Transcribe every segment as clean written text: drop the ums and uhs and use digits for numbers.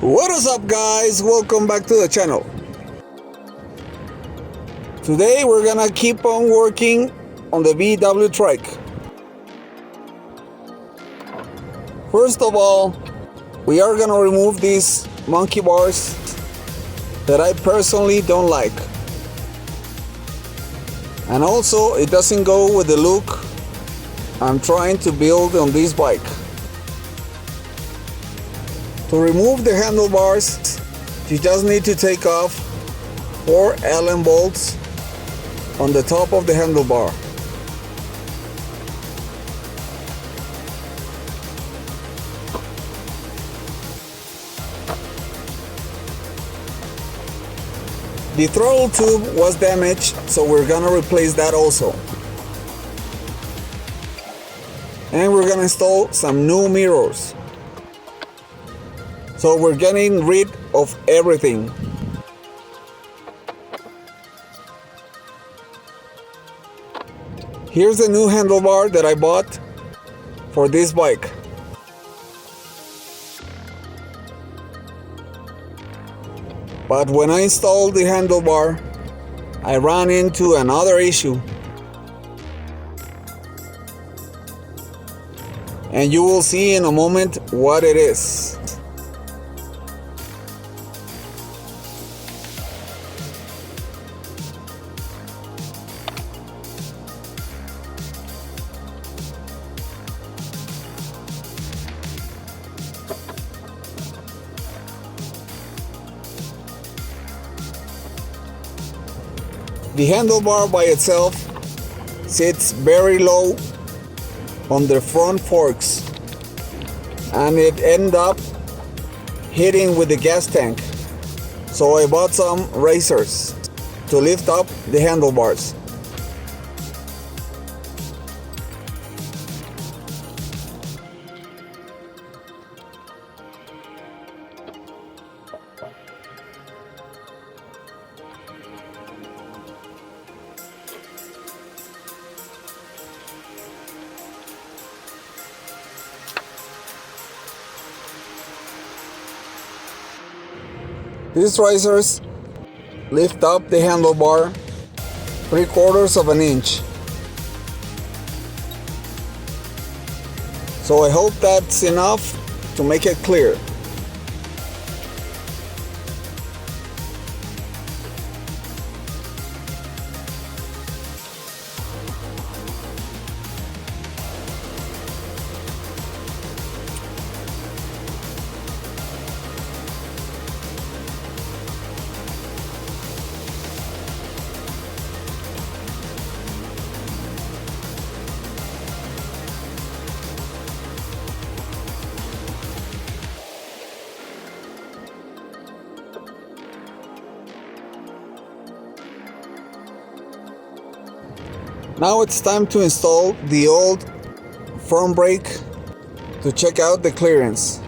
What is up, guys? Welcome back to the channel. Today we're gonna keep on working on the VW trike. First of all, we are gonna remove these monkey bars that I personally don't like, and also it doesn't go with the look I'm trying to build on this bike. To remove the handlebars, you just need to take off 4 Allen bolts on the top of the handlebar. The throttle tube was damaged, so we're gonna replace that also. And we're gonna install some new mirrors. So we're getting rid of everything. Here's the new handlebar that I bought for this bike. But when I installed the handlebar, I ran into another issue. And you will see in a moment what it is. The handlebar by itself sits very low on the front forks, and it ended up hitting with the gas tank. So I bought some razors to lift up the handlebars. These risers lift up the handlebar 3/4 of an inch. So I hope that's enough to make it clear. Now it's time to install the old front brake to check out the clearance.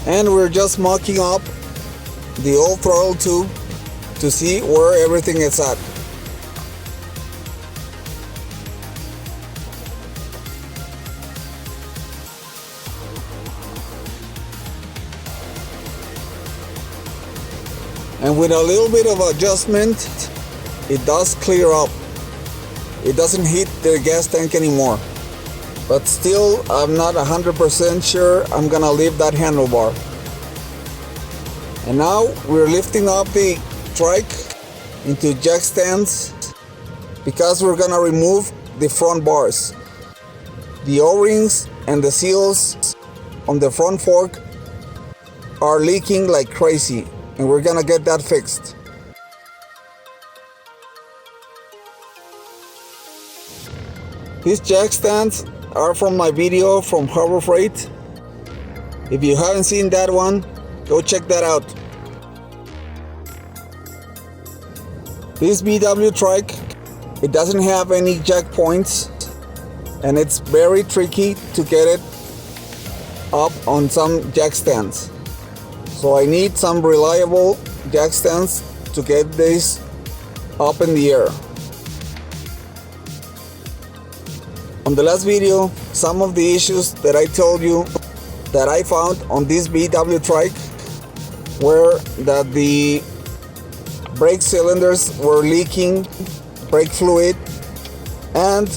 And we're just mocking up the old throttle tube to see where everything is at. And with a little bit of adjustment, it does clear up. It doesn't hit the gas tank anymore. But still, I'm not 100% sure I'm gonna leave that handlebar. And now we're lifting up the trike into jack stands because we're gonna remove the front bars. The O-rings and the seals on the front fork are leaking like crazy, and we're gonna get that fixed. These jack stands are from my video from Harbor Freight. If you haven't seen that one, go check that out. This VW trike, it doesn't have any jack points, and it's very tricky to get it up on some jack stands. So I need some reliable jack stands to get this up in the air. On the last video, some of the issues that I told you that I found on this VW trike were that the brake cylinders were leaking brake fluid and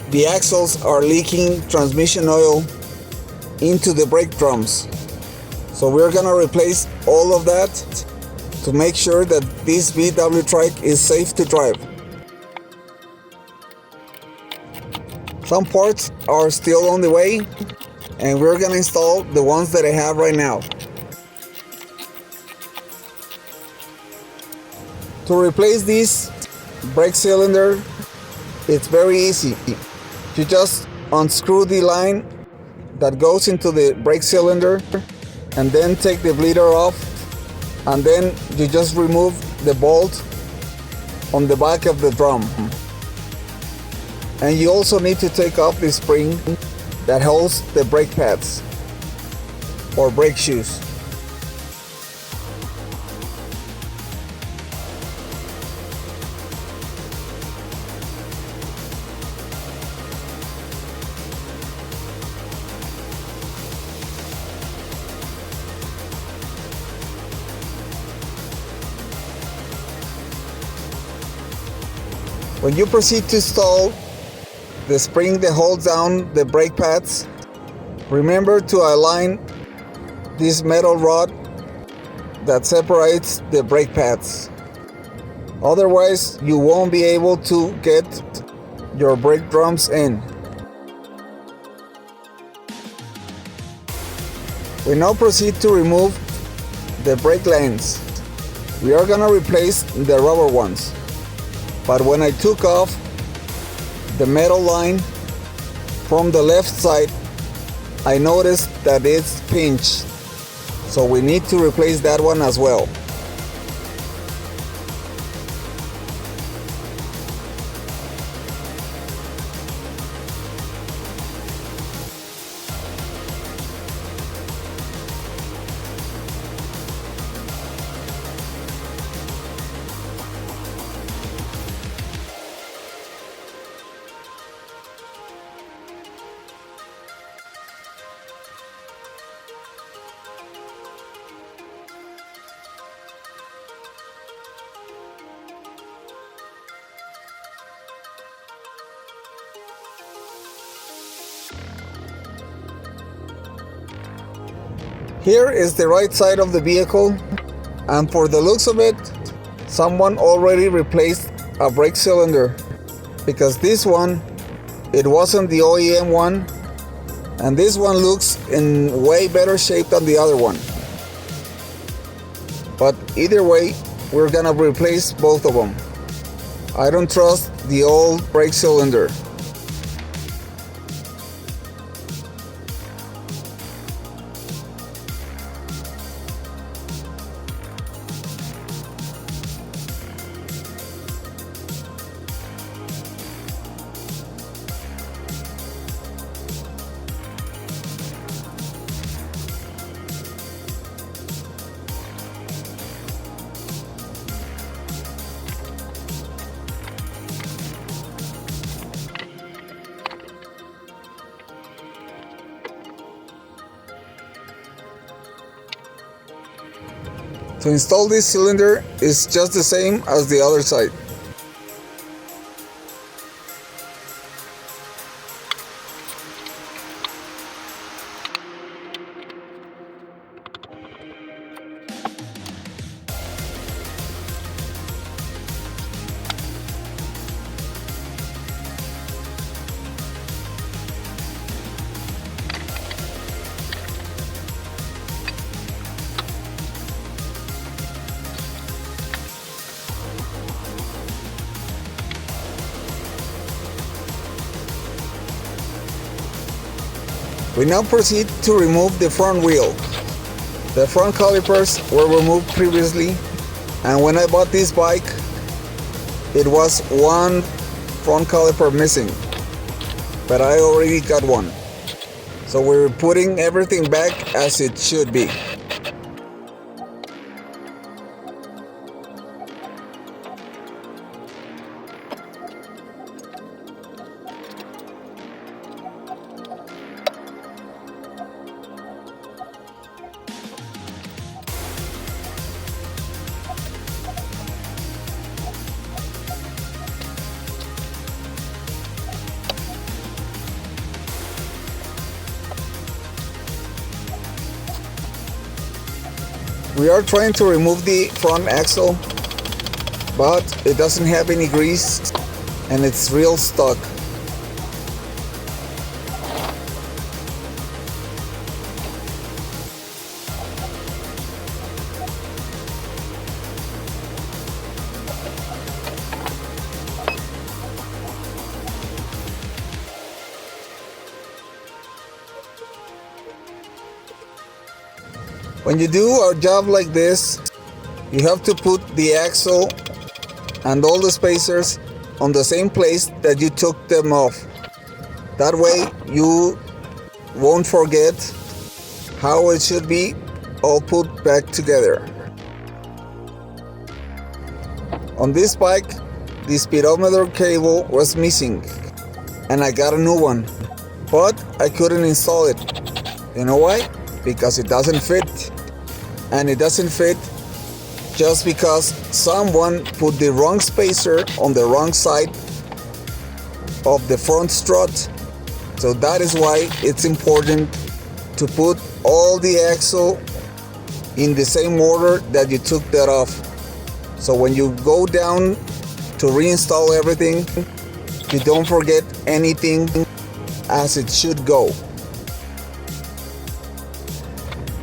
the axles are leaking transmission oil into the brake drums. So we're gonna replace all of that to make sure that this VW trike is safe to drive. Some parts are still on the way and we're gonna install the ones that I have right now. To replace this brake cylinder, it's very easy. You just unscrew the line that goes into the brake cylinder and then take the bleeder off, and then you just remove the bolt on the back of the drum. And you also need to take off the spring that holds the brake pads or brake shoes. When you proceed to install the spring that holds down the brake pads, remember to align this metal rod that separates the brake pads. Otherwise, you won't be able to get your brake drums in. We now proceed to remove the brake lines. We are gonna replace the rubber ones. But when I took off the metal line from the left side, I noticed that it's pinched. So we need to replace that one as well. Here is the right side of the vehicle, and for the looks of it, someone already replaced a brake cylinder, because this one, it wasn't the OEM one, and this one looks in way better shape than the other one. But either way, we're gonna replace both of them. I don't trust the old brake cylinder. To install this cylinder is just the same as the other side. We now proceed to remove the front wheel. The front calipers were removed previously, and when I bought this bike, it was one front caliper missing, but I already got one. So we're putting everything back as it should be. We are trying to remove the front axle, but it doesn't have any grease and it's real stuck. When you do a job like this, you have to put the axle and all the spacers on the same place that you took them off. That way you won't forget how it should be all put back together. On this bike, the speedometer cable was missing and I got a new one, but I couldn't install it. You know why? Because it doesn't fit. And it doesn't fit just because someone put the wrong spacer on the wrong side of the front strut. So that is why it's important to put all the axle in the same order that you took that off. So when you go down to reinstall everything, you don't forget anything as it should go.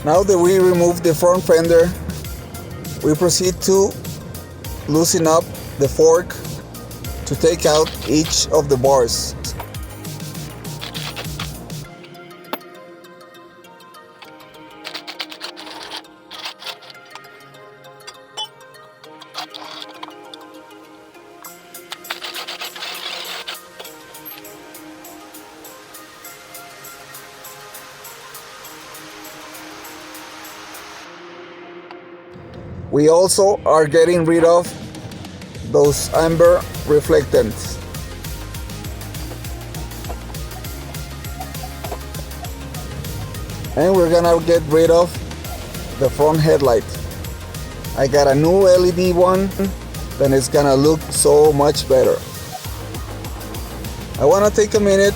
Now that we remove the front fender, we proceed to loosen up the fork to take out each of the bars. We also are getting rid of those amber reflectants. And we're gonna get rid of the front headlight. I got a new LED one, then it's gonna look so much better. I wanna take a minute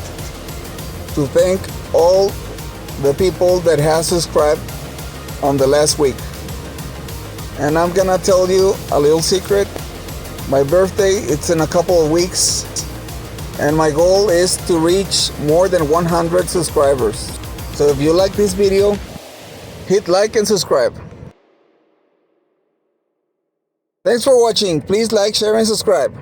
to thank all the people that have subscribed on the last week. And I'm gonna tell you a little secret. My birthday, it's in a couple of weeks, and my goal is to reach more than 100 subscribers. So if you like this video, hit like and subscribe. Thanks for watching. Please like, share, and subscribe.